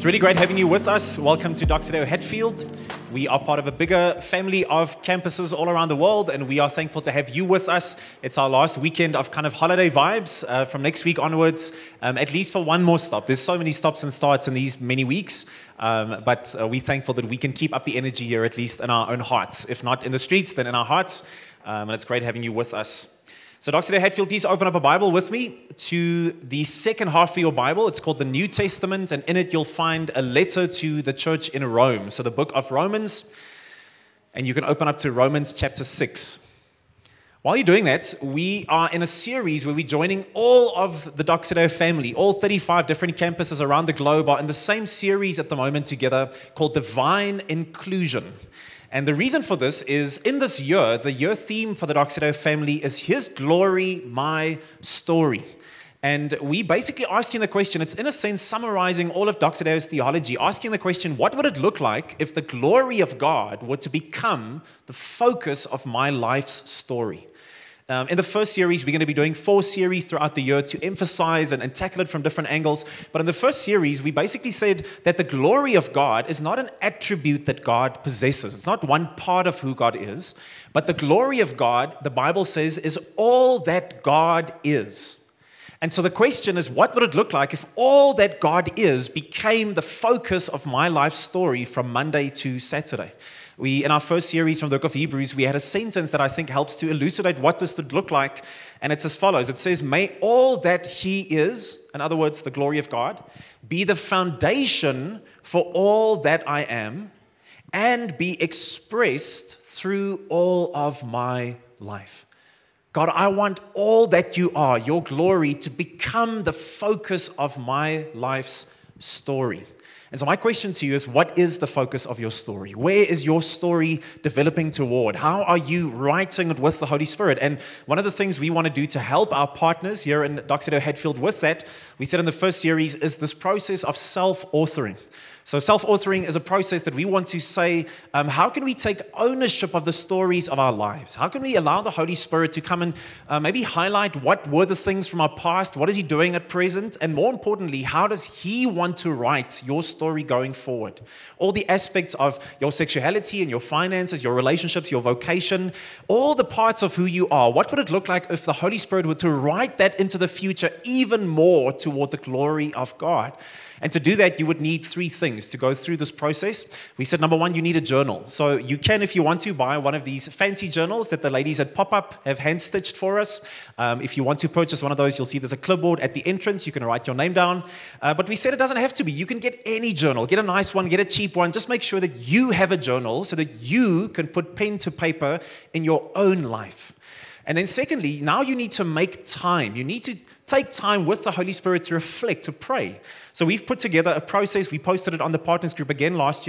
really great having you with us. Welcome to Doxydale Hatfield. We are part of a bigger family of campuses all around the world, and we are thankful to have you with us. It's our last weekend of kind of holiday vibes. From next week onwards, at least for one more stop. There's so many stops and starts in these many weeks, but we're thankful that we can keep up the energy here, at least in our own hearts. If not in the streets, then in our hearts. And it's great having you with us. So Doxydale Hatfield, please open up a Bible with me to the second half of your Bible. It's called the New Testament, and in it you'll find a letter to the church in Rome. So the book of Romans, and you can open up to Romans chapter 6. While you're doing that, we are in a series where we're joining all of the Doxydale family. All 35 different campuses around the globe are in the same series at the moment together called Divine Inclusion. And the reason for this is, in this year, the year theme for the Doxydale family is His Glory, My Story. And we basically asking the question, it's in a sense summarizing all of Doxydale's theology, asking the question, what would it look like if the glory of God were to become the focus of my life's story? In the first series, we're going to be doing 4 series throughout the year to emphasize and tackle it from different angles. But in the first series, we basically said that the glory of God is not an attribute that God possesses. It's not one part of who God is. But the glory of God, the Bible says, is all that God is. And so the question is, what would it look like if all that God is became the focus of my life story from Monday to Saturday? In our first series from the book of Hebrews, we had a sentence that I think helps to elucidate what this would look like. And it's as follows. It says, may all that He is, in other words, the glory of God, be the foundation for all that I am and be expressed through all of my life. God, I want all that you are, your glory, to become the focus of my life's story. And so my question to you is, what is the focus of your story? Where is your story developing toward? How are you writing it with the Holy Spirit? And one of the things we want to do to help our partners here in Doxydale Hatfield with that, we said in the first series, is this process of self-authoring. So self-authoring is a process that we want to say, how can we take ownership of the stories of our lives? How can we allow the Holy Spirit to come and maybe highlight what were the things from our past, what is He doing at present, and more importantly, how does He want to write your story going forward? All the aspects of your sexuality and your finances, your relationships, your vocation, all the parts of who you are. What would it look like if the Holy Spirit were to write that into the future even more toward the glory of God? And to do that, you would need 3 things to go through this process. We said, number 1, you need a journal. So you can, if you want to, buy one of these fancy journals that the ladies at Pop-Up have hand-stitched for us. If you want to purchase one of those, you'll see there's a clipboard at the entrance. You can write your name down. But we said it doesn't have to be. You can get any journal. Get a nice one, get a cheap one. Just make sure that you have a journal so that you can put pen to paper in your own life. And then secondly, now you need to make time. You need to take time with the Holy Spirit to reflect, to pray. So we've put together a process. We posted it on the Partners Group again last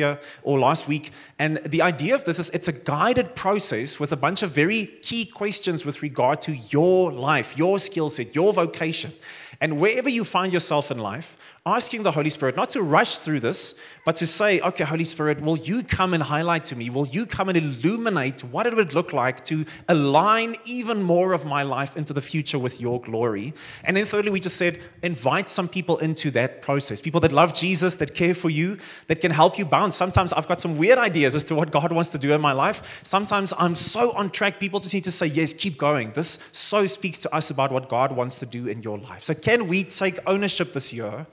week. And the idea of this is it's a guided process with a bunch of very key questions with regard to your life, your skill set, your vocation. And wherever you find yourself in life, asking the Holy Spirit not to rush through this, but to say, okay, Holy Spirit, will you come and highlight to me? Will you come and illuminate what it would look like to align even more of my life into the future with your glory? And then thirdly, we just said, invite some people into that process. People that love Jesus, that care for you, that can help you bounce. Sometimes I've got some weird ideas as to what God wants to do in my life. Sometimes I'm so on track, people just need to say, yes, keep going. This so speaks to us about what God wants to do in your life. So can we take ownership this year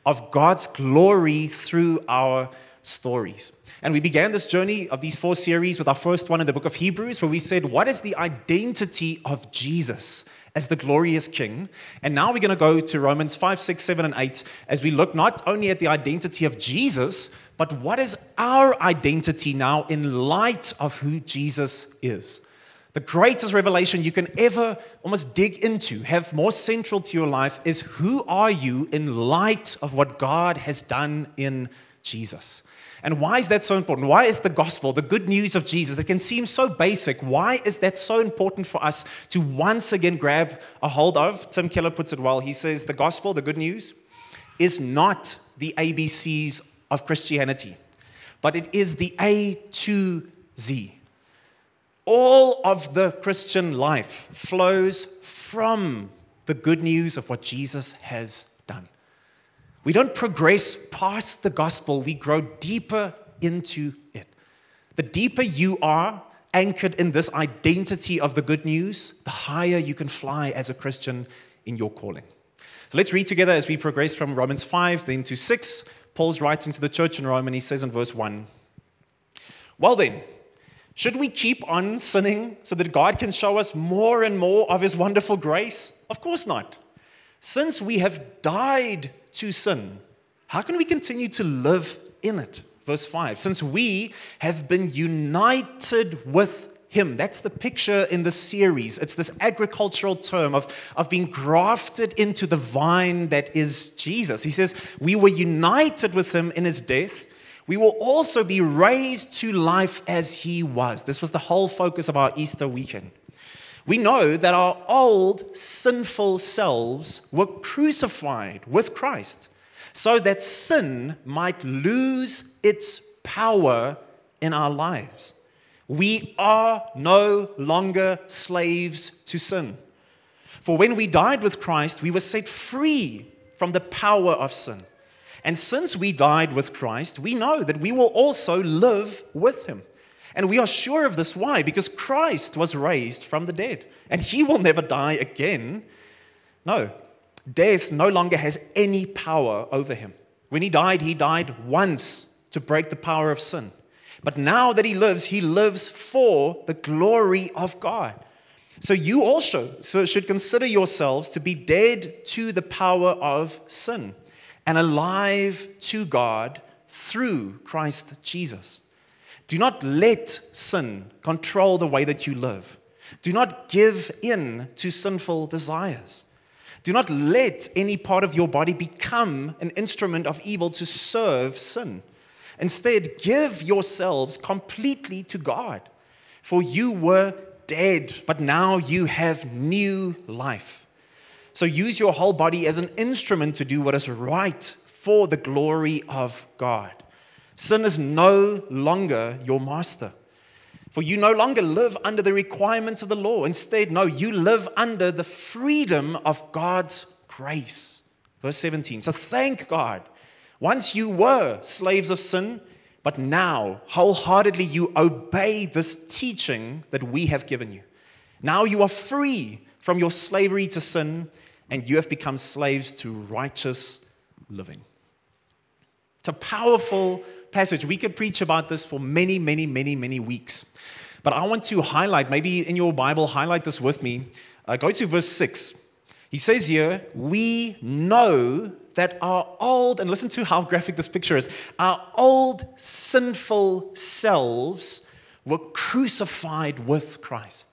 of God's glory through our stories? And we began this journey of these 4 series with our first one in the book of Hebrews, where we said, what is the identity of Jesus as the glorious King? And now we're going to go to Romans 5, 6, 7, and 8 as we look not only at the identity of Jesus, but what is our identity now in light of who Jesus is. The greatest revelation you can ever almost dig into, have more central to your life, is who are you in light of what God has done in Jesus? And why is that so important? Why is the gospel, the good news of Jesus, that can seem so basic, why is that so important for us to once again grab a hold of? Tim Keller puts it well. He says the gospel, the good news, is not the ABCs of Christianity, but it is the A to Z. All of the Christian life flows from the good news of what Jesus has done. We don't progress past the gospel, we grow deeper into it. The deeper you are anchored in this identity of the good news, the higher you can fly as a Christian in your calling. So let's read together as we progress from Romans 5 then to 6. Paul's writing to the church in Rome, and he says in verse 1, "Well then, should we keep on sinning so that God can show us more and more of his wonderful grace? Of course not. Since we have died to sin, how can we continue to live in it?" Verse 5, "Since we have been united with him." That's the picture in the series. It's this agricultural term of being grafted into the vine that is Jesus. He says, we were united with him in his death. We will also be raised to life as he was. This was the whole focus of our Easter weekend. We know that our old sinful selves were crucified with Christ so that sin might lose its power in our lives. We are no longer slaves to sin. For when we died with Christ, we were set free from the power of sin. And since we died with Christ, we know that we will also live with him. And we are sure of this. Why? Because Christ was raised from the dead, and he will never die again. No, death no longer has any power over him. When he died once to break the power of sin. But now that he lives for the glory of God. So you also should consider yourselves to be dead to the power of sin and alive to God through Christ Jesus. Do not let sin control the way that you live. Do not give in to sinful desires. Do not let any part of your body become an instrument of evil to serve sin. Instead, give yourselves completely to God. For you were dead, but now you have new life. So use your whole body as an instrument to do what is right for the glory of God. Sin is no longer your master. For you no longer live under the requirements of the law. Instead, no, you live under the freedom of God's grace. Verse 17. So thank God. Once you were slaves of sin, but now wholeheartedly you obey this teaching that we have given you. Now you are free from your slavery to sin, and you have become slaves to righteous living. It's a powerful passage. We could preach about this for many, many, many, many weeks. But I want to highlight, maybe in your Bible, highlight this with me. Go to verse 6. He says here, we know that our old, and listen to how graphic this picture is, our old sinful selves were crucified with Christ.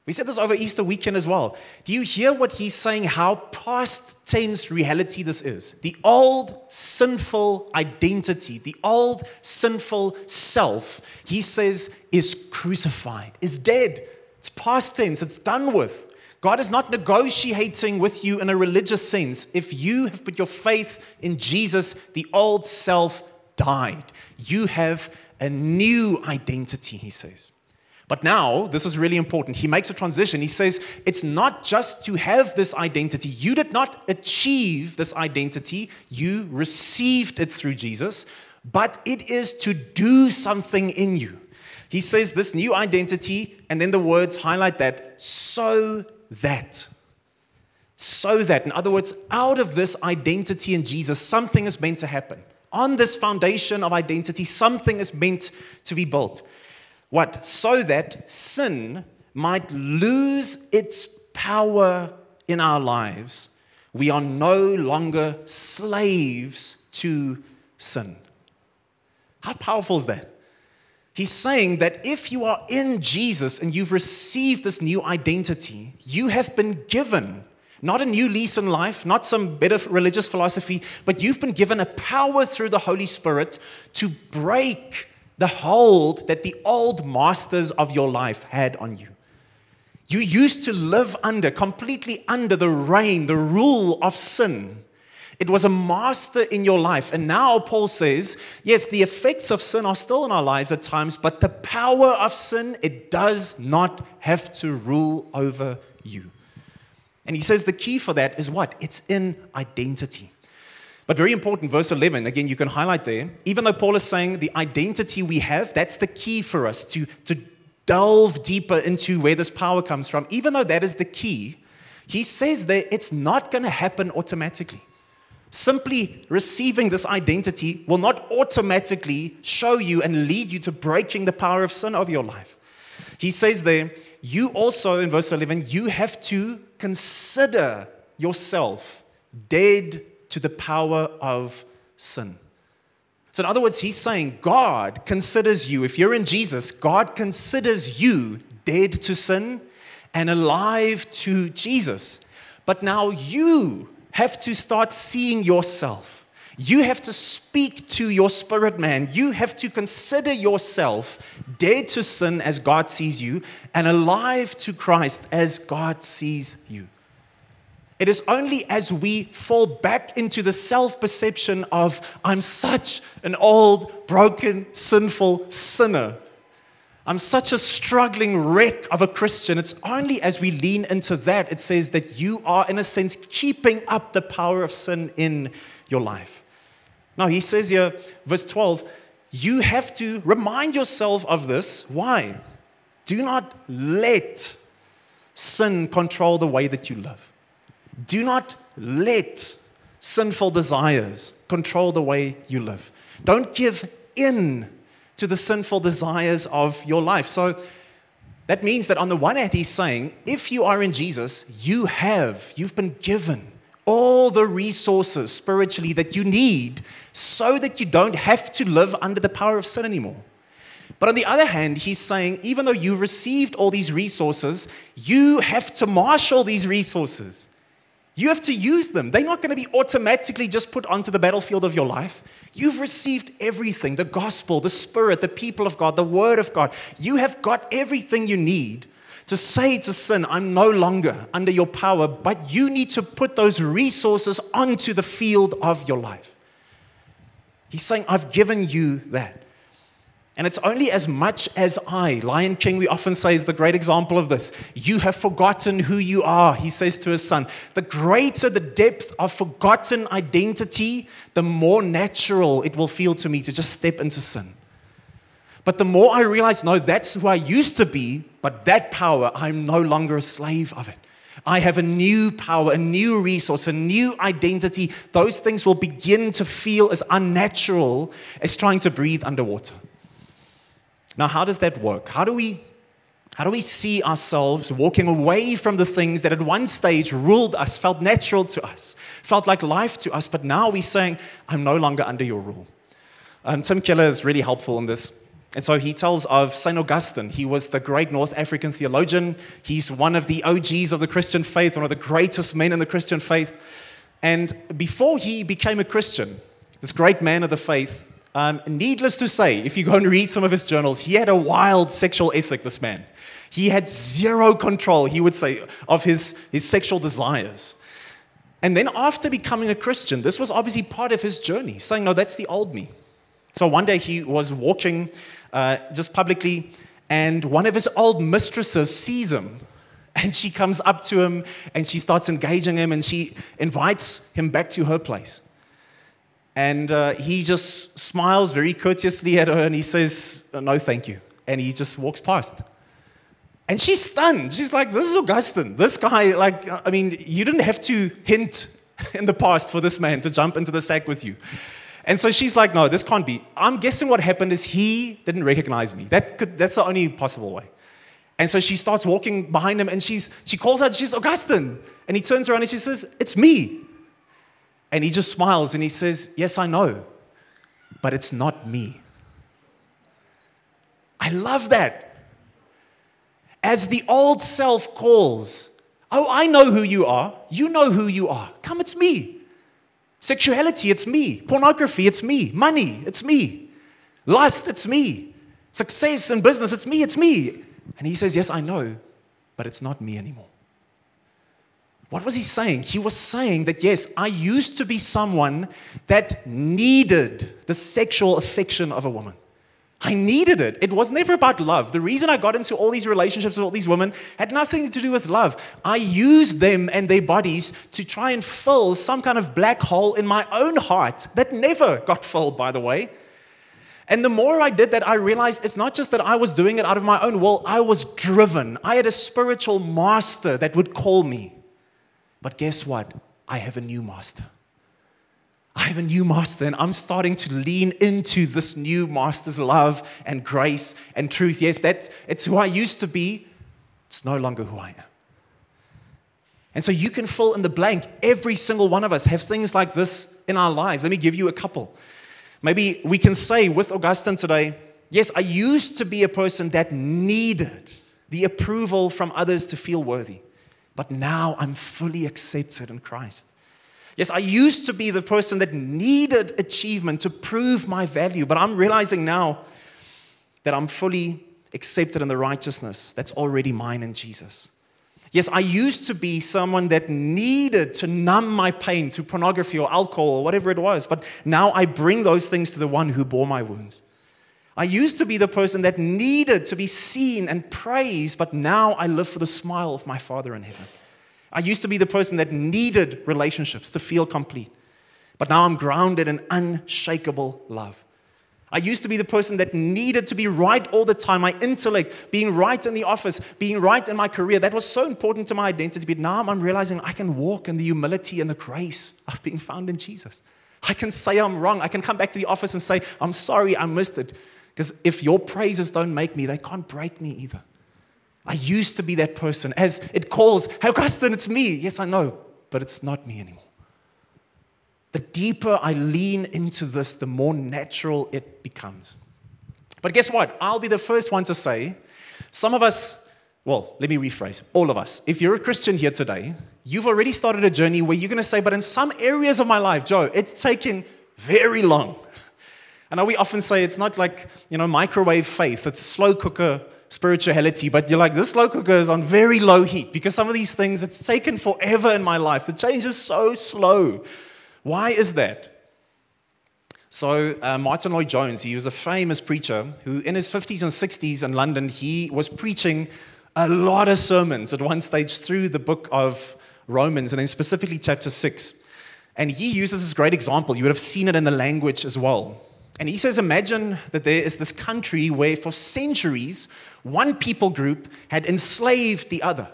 We said this over Easter weekend as well. Do you hear what he's saying, how past tense reality this is? The old sinful identity, the old sinful self, he says, is crucified, is dead. It's past tense, it's done with. God is not negotiating with you in a religious sense. If you have put your faith in Jesus, the old self died. You have a new identity, he says. But now, this is really important. He makes a transition. He says, it's not just to have this identity. You did not achieve this identity. You received it through Jesus, but it is to do something in you. He says this new identity, and then the words highlight that, so that. In other words, out of this identity in Jesus, something is meant to happen. On this foundation of identity, something is meant to be built. What? So that sin might lose its power in our lives. We are no longer slaves to sin. How powerful is that? He's saying that if you are in Jesus and you've received this new identity, you have been given not a new lease in life, not some better religious philosophy, but you've been given a power through the Holy Spirit to break the hold that the old masters of your life had on you. You used to live completely under the reign, the rule of sin. It was a master in your life. And now Paul says, yes, the effects of sin are still in our lives at times, but the power of sin, it does not have to rule over you. And he says the key for that is what? It's in identity. But very important, verse 11, again, you can highlight there. Even though Paul is saying the identity we have, that's the key for us to delve deeper into where this power comes from. Even though that is the key, he says there it's not going to happen automatically. Simply receiving this identity will not automatically show you and lead you to breaking the power of sin over your life. He says there, you also, in verse 11, you have to consider yourself dead to the power of sin. So in other words, he's saying God considers you, if you're in Jesus, God considers you dead to sin and alive to Jesus. But now you have to start seeing yourself. You have to speak to your spirit man. You have to consider yourself dead to sin as God sees you and alive to Christ as God sees you. It is only as we fall back into the self-perception of, I'm such an old, broken, sinful sinner. I'm such a struggling wreck of a Christian. It's only as we lean into that, it says that you are, in a sense, keeping up the power of sin in your life. Now, he says here, verse 12, you have to remind yourself of this. Why? Do not let sin control the way that you live. Do not let sinful desires control the way you live. Don't give in to the sinful desires of your life. So that means that on the one hand, he's saying, if you are in Jesus, you've been given all the resources spiritually that you need so that you don't have to live under the power of sin anymore. But on the other hand, he's saying, even though you've received all these resources, you have to marshal these resources. You have to use them. They're not going to be automatically just put onto the battlefield of your life. You've received everything, the gospel, the Spirit, the people of God, the Word of God. You have got everything you need to say to sin, I'm no longer under your power, but you need to put those resources onto the field of your life. He's saying, I've given you that. And it's only as much as Lion King, we often say, is the great example of this. You have forgotten who you are, he says to his son. The greater the depth of forgotten identity, the more natural it will feel to me to just step into sin. But the more I realize, no, that's who I used to be, but that power, I'm no longer a slave of it. I have a new power, a new resource, a new identity. Those things will begin to feel as unnatural as trying to breathe underwater. Now, how does that work? How do we see ourselves walking away from the things that at one stage ruled us, felt natural to us, felt like life to us, but now we're saying, I'm no longer under your rule? Tim Keller is really helpful in this. And so he tells of St. Augustine. He was the great North African theologian. He's one of the OGs of the Christian faith, one of the greatest men in the Christian faith. And before he became a Christian, this great man of the faith, needless to say, if you go and read some of his journals, he had a wild sexual ethic, this man. He had zero control, he would say, of his sexual desires. And then after becoming a Christian, this was obviously part of his journey, saying, no, that's the old me. So one day he was walking just publicly, and one of his old mistresses sees him. And she comes up to him, and she starts engaging him, and she invites him back to her place. And he just smiles very courteously at her, and he says, no, thank you. And he just walks past. And she's stunned. She's like, this is Augustine. This guy, you didn't have to hint in the past for this man to jump into the sack with you. And so she's like, no, this can't be. I'm guessing what happened is he didn't recognize me. That's the only possible way. And so she starts walking behind him, and she calls out, she's Augustine. And he turns around and she says, it's me. And he just smiles and he says, yes, I know, but it's not me. I love that. As the old self calls, oh, I know who you are. You know who you are. Come, it's me. Sexuality, it's me. Pornography, it's me. Money, it's me. Lust, it's me. Success in business, it's me, it's me. And he says, yes, I know, but it's not me anymore. What was he saying? He was saying that, yes, I used to be someone that needed the sexual affection of a woman. I needed it. It was never about love. The reason I got into all these relationships with all these women had nothing to do with love. I used them and their bodies to try and fill some kind of black hole in my own heart that never got filled, by the way. And the more I did that, I realized it's not just that I was doing it out of my own will. I was driven. I had a spiritual master that would call me. But guess what? I have a new master. I have a new master, and I'm starting to lean into this new master's love and grace and truth. Yes, it's who I used to be. It's no longer who I am. And so you can fill in the blank. Every single one of us have things like this in our lives. Let me give you a couple. Maybe we can say with Augustine today, yes, I used to be a person that needed the approval from others to feel worthy, but now I'm fully accepted in Christ. Yes, I used to be the person that needed achievement to prove my value, but I'm realizing now that I'm fully accepted in the righteousness that's already mine in Jesus. Yes, I used to be someone that needed to numb my pain through pornography or alcohol or whatever it was, but now I bring those things to the one who bore my wounds. I used to be the person that needed to be seen and praised, but now I live for the smile of my Father in heaven. I used to be the person that needed relationships to feel complete, but now I'm grounded in unshakable love. I used to be the person that needed to be right all the time, my intellect, being right in the office, being right in my career. That was so important to my identity, but now I'm realizing I can walk in the humility and the grace of being found in Jesus. I can say I'm wrong. I can come back to the office and say, I'm sorry, I missed it. Because if your praises don't make me, they can't break me either. I used to be that person. As it calls, hey, Augustine, it's me. Yes, I know, but it's not me anymore. The deeper I lean into this, the more natural it becomes. But guess what? I'll be the first one to say, some of us, well, let me rephrase, all of us. If you're a Christian here today, you've already started a journey where you're going to say, but in some areas of my life, Joe, it's taking very long. I know we often say it's not like, microwave faith. It's slow cooker spirituality, but you're like, this slow cooker is on very low heat because some of these things, it's taken forever in my life. The change is so slow. Why is that? So Martin Lloyd-Jones, he was a famous preacher who in his 50s and 60s in London, he was preaching a lot of sermons at one stage through the book of Romans, and then specifically chapter 6. And he uses this great example. You would have seen it in the language as well. And he says, imagine that there is this country where for centuries, one people group had enslaved the other.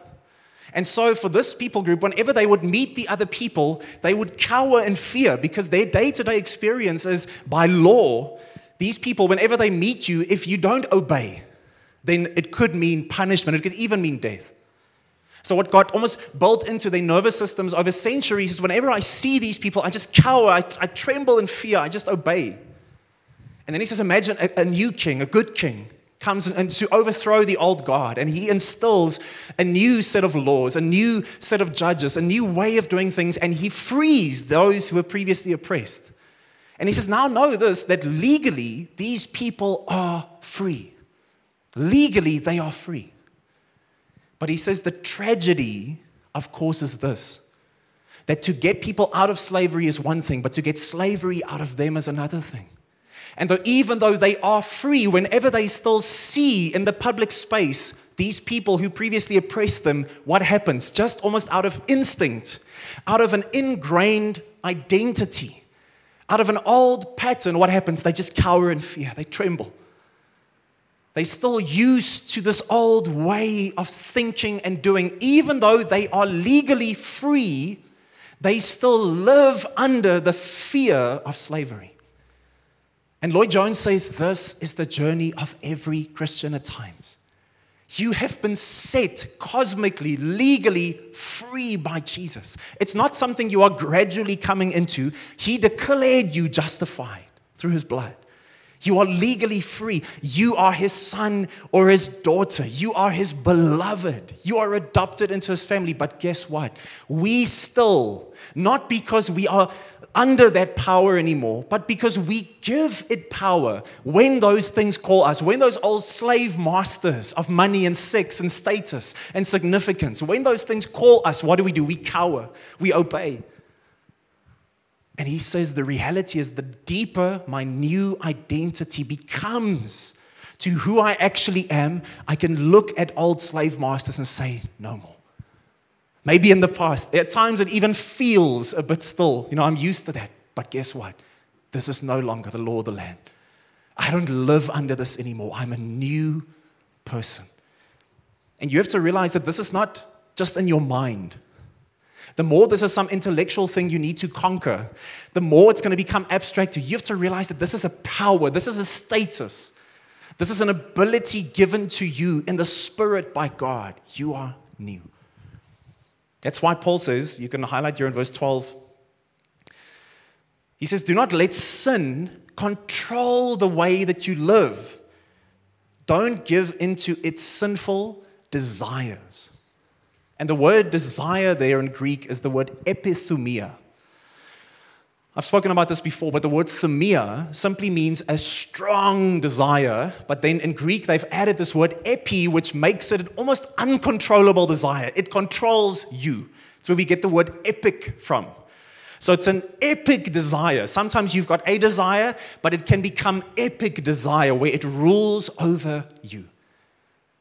And so for this people group, whenever they would meet the other people, they would cower in fear because their day-to-day experience is by law, these people, whenever they meet you, if you don't obey, then it could mean punishment. It could even mean death. So what got almost built into their nervous systems over centuries is whenever I see these people, I just cower, I tremble in fear, I just obey. And then he says, imagine a new king, a good king, comes and to overthrow the old God, and he instills a new set of laws, a new set of judges, a new way of doing things, and he frees those who were previously oppressed. And he says, now know this, that legally, these people are free. Legally, they are free. But he says the tragedy, of course, is this, that to get people out of slavery is one thing, but to get slavery out of them is another thing. And even though they are free, whenever they still see in the public space these people who previously oppressed them, what happens? Just almost out of instinct, out of an ingrained identity, out of an old pattern, what happens? They just cower in fear. They tremble. They're still used to this old way of thinking and doing. Even though they are legally free, they still live under the fear of slavery. And Lloyd-Jones says this is the journey of every Christian at times. You have been set cosmically, legally free by Jesus. It's not something you are gradually coming into. He declared you justified through his blood. You are legally free. You are his son or his daughter. You are his beloved. You are adopted into his family. But guess what? We still, not because we are under that power anymore, but because we give it power when those things call us, when those old slave masters of money and sex and status and significance, when those things call us, what do? We cower. We obey. And he says the reality is the deeper my new identity becomes to who I actually am, I can look at old slave masters and say, no more. Maybe in the past, at times it even feels a bit still. I'm used to that. But guess what? This is no longer the law of the land. I don't live under this anymore. I'm a new person. And you have to realize that this is not just in your mind. The more this is some intellectual thing you need to conquer, the more it's going to become abstract to you. You have to realize that this is a power, this is a status, this is an ability given to you in the Spirit by God. You are new. That's why Paul says, you can highlight here in verse 12, he says, do not let sin control the way that you live. Don't give into its sinful desires. And the word desire there in Greek is the word epithumia. I've spoken about this before, but the word thumia simply means a strong desire. But then in Greek, they've added this word epi, which makes it an almost uncontrollable desire. It controls you. It's where we get the word epic from. So it's an epic desire. Sometimes you've got a desire, but it can become epic desire where it rules over you.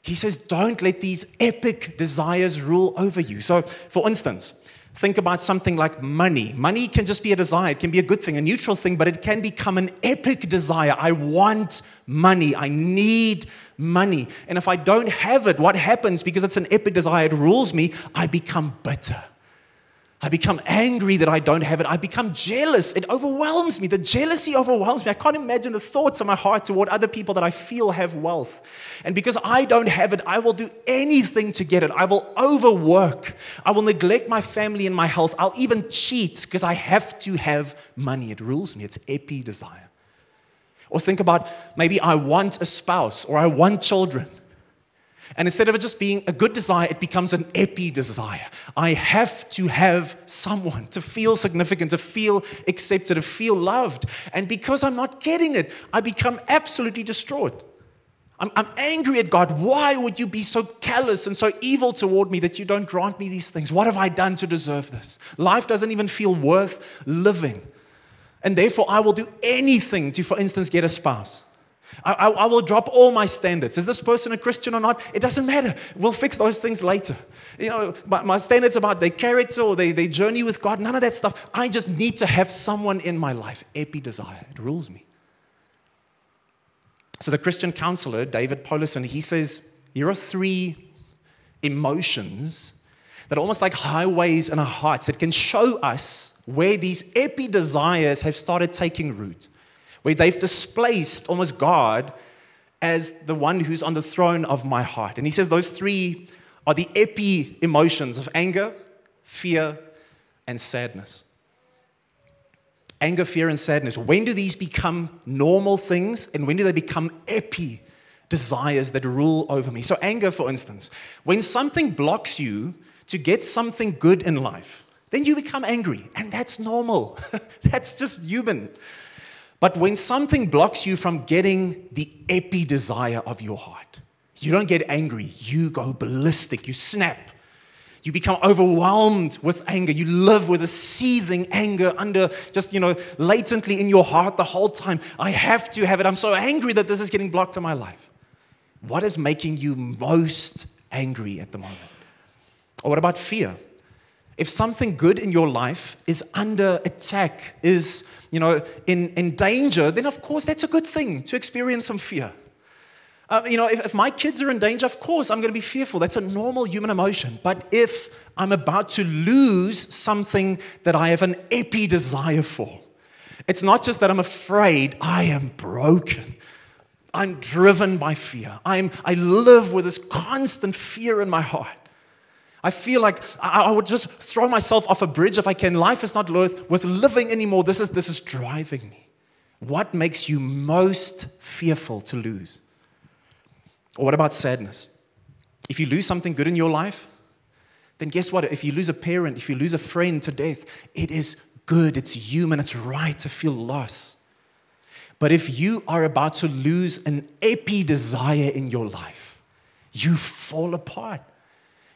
He says, don't let these epic desires rule over you. So, for instance, think about something like money. Money can just be a desire. It can be a good thing, a neutral thing, but it can become an epic desire. I want money. I need money. And if I don't have it, what happens? Because it's an epic desire, it rules me. I become bitter. I become angry that I don't have it. I become jealous. It overwhelms me. The jealousy overwhelms me. I can't imagine the thoughts in my heart toward other people that I feel have wealth. And because I don't have it, I will do anything to get it. I will overwork. I will neglect my family and my health. I'll even cheat because I have to have money. It rules me. It's epi desire. Or think about maybe I want a spouse or I want children. And instead of it just being a good desire, it becomes an epi desire. I have to have someone to feel significant, to feel accepted, to feel loved. And because I'm not getting it, I become absolutely distraught. I'm angry at God. Why would you be so callous and so evil toward me that you don't grant me these things? What have I done to deserve this? Life doesn't even feel worth living. And therefore, I will do anything to, for instance, get a spouse. I will drop all my standards. Is this person a Christian or not? It doesn't matter. We'll fix those things later. My standards about their character or their journey with God, none of that stuff. I just need to have someone in my life. Epi desire. It rules me. So the Christian counselor, David Paulison, he says, here are 3 emotions that are almost like highways in our hearts that can show us where these epi desires have started taking root, where they've displaced almost God as the one who's on the throne of my heart. And he says those 3 are the epi emotions of anger, fear, and sadness. Anger, fear, and sadness. When do these become normal things, and when do they become epi desires that rule over me? So anger, for instance, when something blocks you to get something good in life, then you become angry, and that's normal. That's just human. But when something blocks you from getting the epi desire of your heart, you don't get angry, you go ballistic, you snap. You become overwhelmed with anger. You live with a seething anger under just, latently in your heart the whole time. I have to have it. I'm so angry that this is getting blocked in my life. What is making you most angry at the moment? Or what about fear? If something good in your life is under attack, is, in danger, then of course that's a good thing to experience some fear. If my kids are in danger, of course I'm going to be fearful. That's a normal human emotion. But if I'm about to lose something that I have an epi desire for, it's not just that I'm afraid, I am broken. I'm driven by fear. I live with this constant fear in my heart. I feel like I would just throw myself off a bridge if I can. Life is not worth living anymore. This is driving me. What makes you most fearful to lose? Or what about sadness? If you lose something good in your life, then guess what? If you lose a parent, if you lose a friend to death, it is good, it's human, it's right to feel loss. But if you are about to lose an epi desire in your life, you fall apart.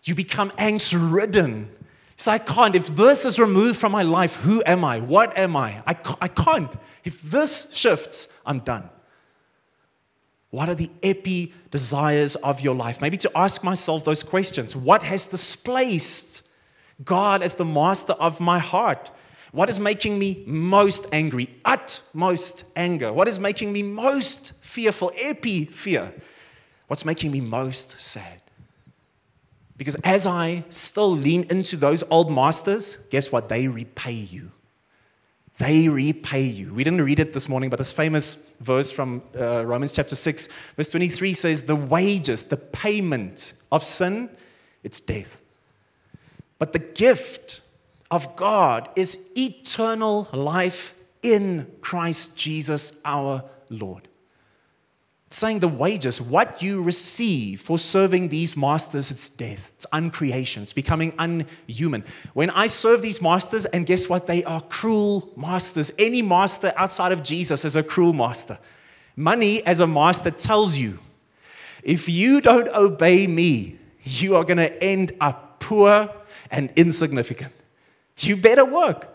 You become angst-ridden. So I can't. If this is removed from my life, who am I? What am I? I can't. If this shifts, I'm done. What are the desires of your life? Maybe to ask myself those questions. What has displaced God as the master of my heart? What is making me most angry? Utmost anger. What is making me most fearful? Fear. What's making me most sad? Because as I still lean into those old masters, guess what? They repay you. They repay you. We didn't read it this morning, but this famous verse from Romans chapter 6, verse 23 says, the wages, the payment of sin, it's death. But the gift of God is eternal life in Christ Jesus our Lord. It's saying the wages, what you receive for serving these masters, it's death. It's uncreation. It's becoming unhuman. When I serve these masters, and guess what? They are cruel masters. Any master outside of Jesus is a cruel master. Money as a master tells you, if you don't obey me, you are going to end up poor and insignificant. You better work.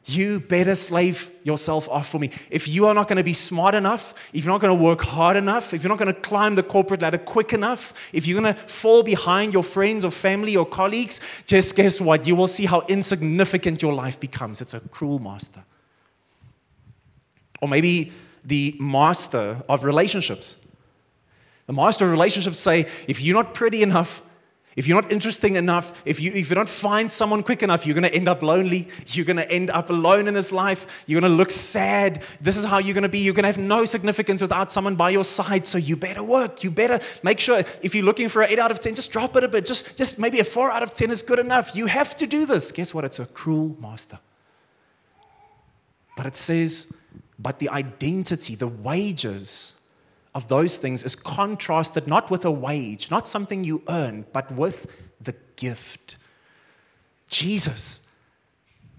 You better slave yourself off for me. If you are not going to be smart enough, if you're not going to work hard enough, if you're not going to climb the corporate ladder quick enough, if you're going to fall behind your friends or family or colleagues, just guess what? You will see how insignificant your life becomes. It's a cruel master. Or maybe the master of relationships. The master of relationships say, if you're not pretty enough, if you're not interesting enough, if you don't find someone quick enough, you're going to end up lonely. You're going to end up alone in this life. You're going to look sad. This is how you're going to be. You're going to have no significance without someone by your side. So you better work. You better make sure if you're looking for an 8 out of 10, just drop it a bit. Just maybe a 4 out of 10 is good enough. You have to do this. Guess what? It's a cruel master. But it says, but the identity, the wages of those things is contrasted not with a wage, not something you earn, but with the gift. Jesus,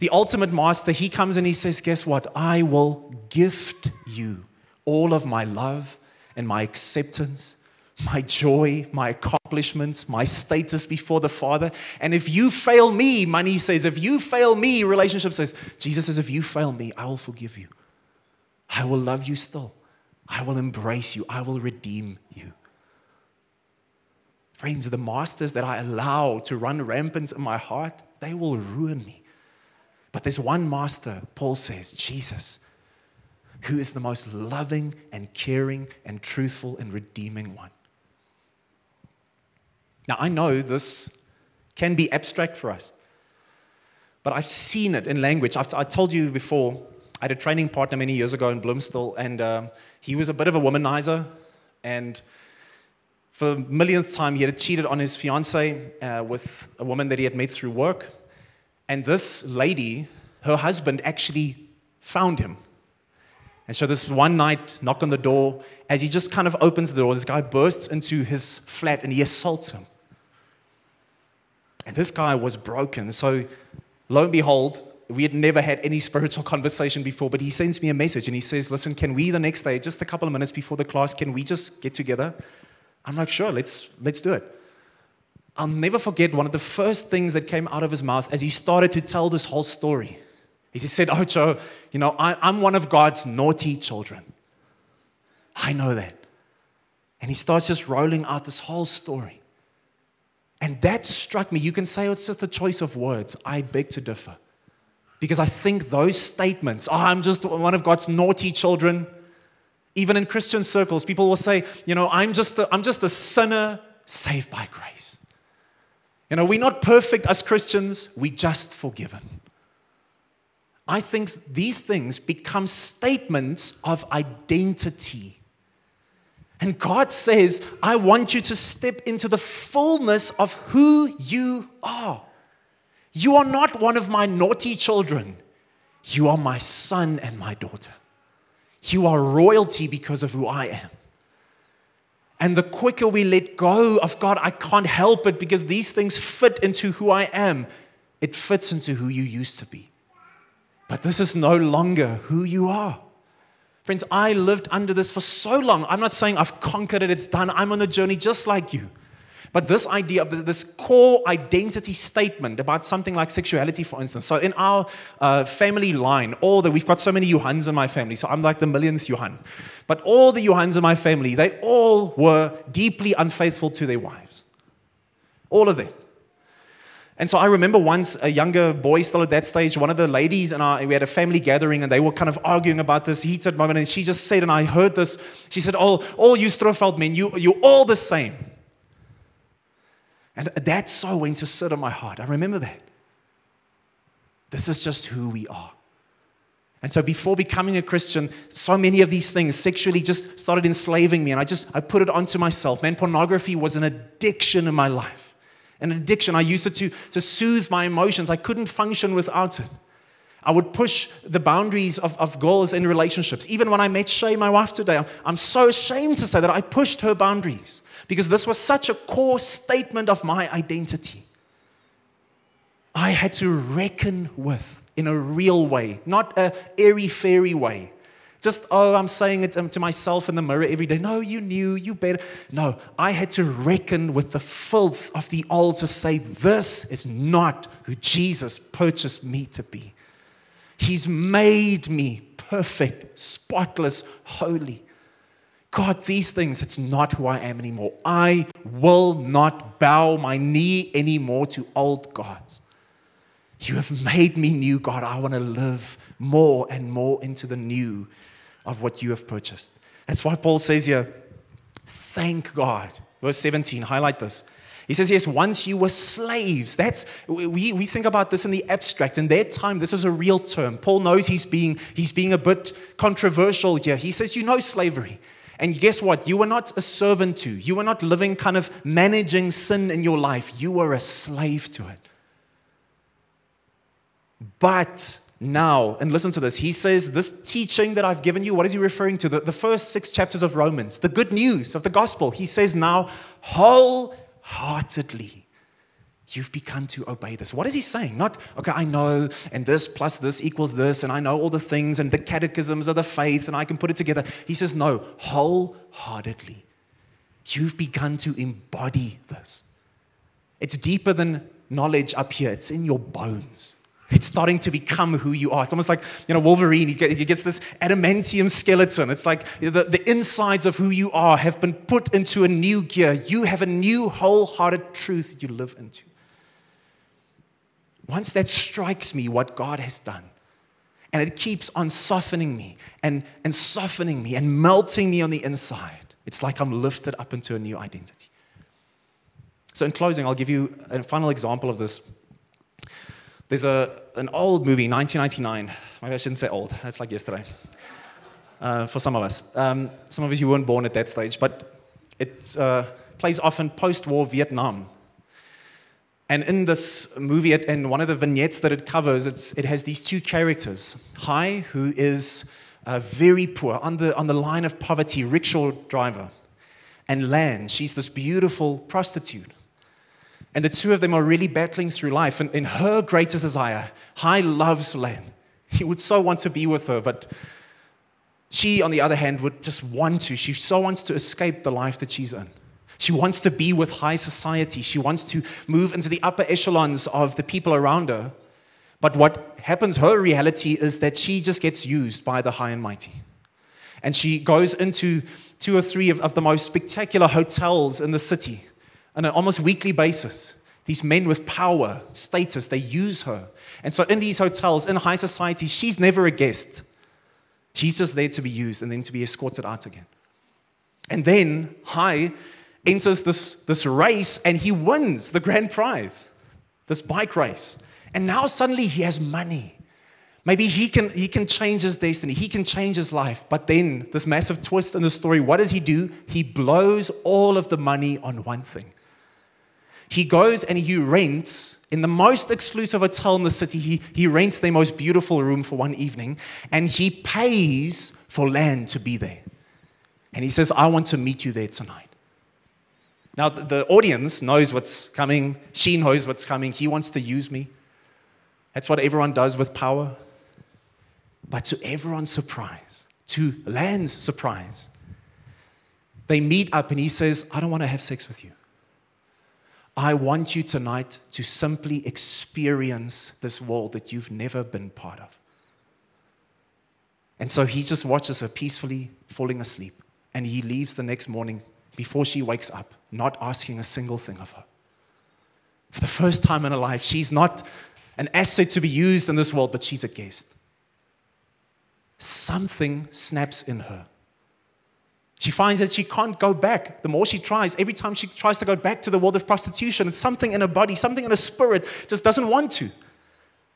the ultimate master, he comes and he says, guess what? I will gift you all of my love and my acceptance, my joy, my accomplishments, my status before the Father. And if you fail me, money says, if you fail me, relationship says, Jesus says, if you fail me, I will forgive you. I will love you still. I will embrace you. I will redeem you. Friends, the masters that I allow to run rampant in my heart, they will ruin me. But there's one master, Paul says, Jesus, who is the most loving and caring and truthful and redeeming one. Now, I know this can be abstract for us, but I've seen it in language. I told you before, I had a training partner many years ago in Bloomsdale, and he was a bit of a womanizer, and for the millionth time, he had cheated on his fiancée with a woman that he had met through work, and this lady, her husband, actually found him. And so this one night, knock on the door, as he just kind of opens the door, this guy bursts into his flat, and he assaults him. And this guy was broken, so lo and behold, we had never had any spiritual conversation before, but he sends me a message and he says, listen, can we the next day, just a couple of minutes before the class, can we just get together? I'm like, sure, let's do it. I'll never forget one of the first things that came out of his mouth as he started to tell this whole story. He said, oh, Joe, I'm one of God's naughty children. I know that. And he starts just rolling out this whole story. And that struck me. You can say, oh, it's just a choice of words. I beg to differ. Because I think those statements, I'm just one of God's naughty children. Even in Christian circles, people will say, I'm just a sinner saved by grace. We're not perfect as Christians, we're just forgiven. I think these things become statements of identity. And God says, I want you to step into the fullness of who you are. You are not one of my naughty children. You are my son and my daughter. You are royalty because of who I am. And the quicker we let go of God, I can't help it because these things fit into who I am. It fits into who you used to be. But this is no longer who you are. Friends, I lived under this for so long. I'm not saying I've conquered it, it's done. I'm on the journey just like you. But this idea of this core identity statement about something like sexuality, for instance. So in our family line, we've got so many Johans in my family, so I'm like the millionth Johan. But all the Johans in my family, they all were deeply unfaithful to their wives. All of them. And so I remember once a younger boy still at that stage, one of the ladies we had a family gathering and they were kind of arguing about this heated moment, and she just said, and I heard this, she said, all you Stroeveld men, you're all the same. And that so went to sit on my heart. I remember that. This is just who we are. And so before becoming a Christian, so many of these things sexually just started enslaving me, and I put it onto myself. Man, pornography was an addiction in my life. An addiction. I used it to soothe my emotions. I couldn't function without it. I would push the boundaries of girls in relationships. Even when I met Shay, my wife today, I'm so ashamed to say that I pushed her boundaries because this was such a core statement of my identity. I had to reckon with in a real way, not a airy-fairy way. Just, I'm saying it to myself in the mirror every day. No, you knew, you better. No, I had to reckon with the filth of the old to say, this is not who Jesus purchased me to be. He's made me perfect, spotless, holy. God, these things, it's not who I am anymore. I will not bow my knee anymore to old gods. You have made me new, God. I want to live more and more into the new of what you have purchased. That's why Paul says here, thank God. Verse 17, highlight this. He says, yes, once you were slaves. We think about this in the abstract. In their time, this is a real term. Paul knows he's being a bit controversial here. He says, you know slavery. And guess what? You were not a servant to. You were not living kind of managing sin in your life. You were a slave to it. But now, and listen to this, he says, this teaching that I've given you, what is he referring to? The first 6 chapters of Romans, the good news of the gospel. He says now, wholeheartedly, you've begun to obey this. What is he saying? Not, okay, I know, and this plus this equals this, and I know all the things, and the catechisms of the faith, and I can put it together. He says, no, wholeheartedly, you've begun to embody this. It's deeper than knowledge up here. It's in your bones. It's starting to become who you are. It's almost like, Wolverine, he gets this adamantium skeleton. It's like the insides of who you are have been put into a new gear. You have a new wholehearted truth you live into. Once that strikes me, what God has done, and it keeps on softening me and softening me and melting me on the inside, it's like I'm lifted up into a new identity. So in closing, I'll give you a final example of this. There's an old movie, 1999. Maybe I shouldn't say old. That's like yesterday. For some of us. Some of us, you weren't born at that stage. But it plays often post-war Vietnam. And in this movie, and one of the vignettes that it covers, it has these 2 characters. Hai, who is very poor, on the line of poverty, rickshaw driver. And Lan, she's this beautiful prostitute. And the 2 of them are really battling through life. And in her greatest desire, Hai loves Lan. He would so want to be with her, but she, on the other hand, would just want to. She so wants to escape the life that she's in. She wants to be with high society. She wants to move into the upper echelons of the people around her. But what happens, her reality is that she just gets used by the high and mighty. And she goes into 2 or 3 of the most spectacular hotels in the city on an almost weekly basis. These men with power, status, they use her. And so in these hotels, in high society, she's never a guest. She's just there to be used and then to be escorted out again. And then Hai enters this race and he wins the grand prize, this bike race. And now suddenly he has money. Maybe he can change his destiny. He can change his life. But then this massive twist in the story, what does he do? He blows all of the money on one thing. He goes and he rents, in the most exclusive hotel in the city, he rents their most beautiful room for one evening, and he pays for Lan to be there. And he says, I want to meet you there tonight. Now, the audience knows what's coming. She knows what's coming. He wants to use me. That's what everyone does with power. But to everyone's surprise, to Lan's surprise, they meet up and he says, I don't want to have sex with you. I want you tonight to simply experience this world that you've never been part of. And so he just watches her peacefully falling asleep. And he leaves the next morning before she wakes up, not asking a single thing of her. For the first time in her life, she's not an asset to be used in this world, but she's a guest. Something snaps in her. She finds that she can't go back. The more she tries, every time she tries to go back to the world of prostitution, something in her body, something in her spirit just doesn't want to.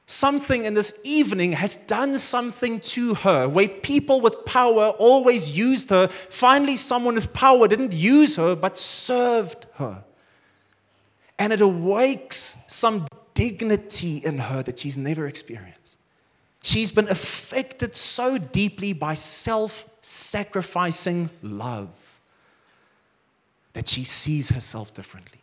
Something in this evening has done something to her, where people with power always used her. Finally, someone with power didn't use her, but served her. And it awakes some dignity in her that she's never experienced. She's been affected so deeply by self-sacrificing love that she sees herself differently.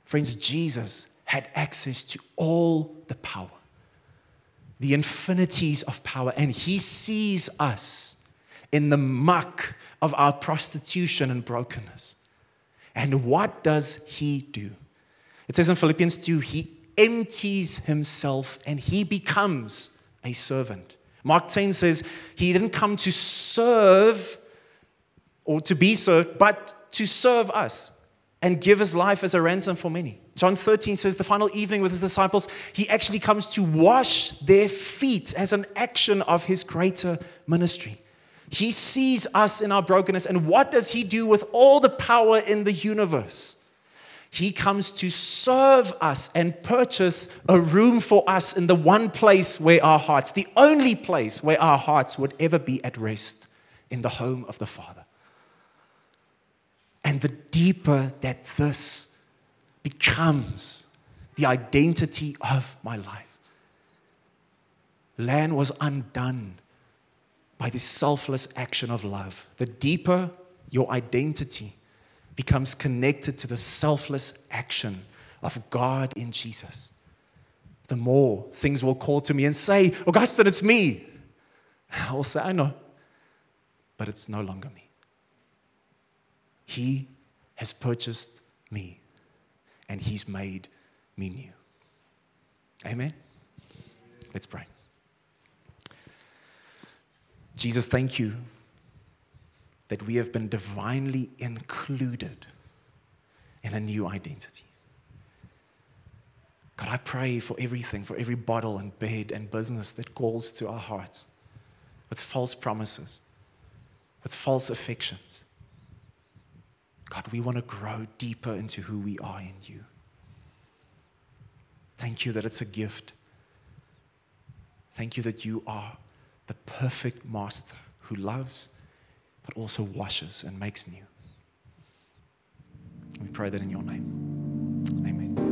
Friends, Jesus had access to all the power, the infinities of power, and he sees us in the muck of our prostitution and brokenness. And what does he do? It says in Philippians 2, he empties himself and he becomes a servant. Mark 10 says he didn't come to serve or to be served, but to serve us and give his life as a ransom for many. John 13 says the final evening with his disciples, he actually comes to wash their feet as an action of his greater ministry. He sees us in our brokenness, and what does he do with all the power in the universe? He comes to serve us and purchase a room for us in the one place where our hearts, the only place where our hearts would ever be at rest, in the home of the Father. And the deeper that this becomes the identity of my life, land was undone by the selfless action of love. The deeper your identity becomes connected to the selfless action of God in Jesus, the more things will call to me and say, Augustine, it's me. I will say, I know, but it's no longer me. He has purchased me, and he's made me new. Amen? Let's pray. Jesus, thank you that we have been divinely included in a new identity. God, I pray for everything, for every bottle and bed and business that calls to our hearts with false promises, with false affections. God, we want to grow deeper into who we are in you. Thank you that it's a gift. Thank you that you are the perfect master who loves, but also washes and makes new. We pray that in your name. Amen.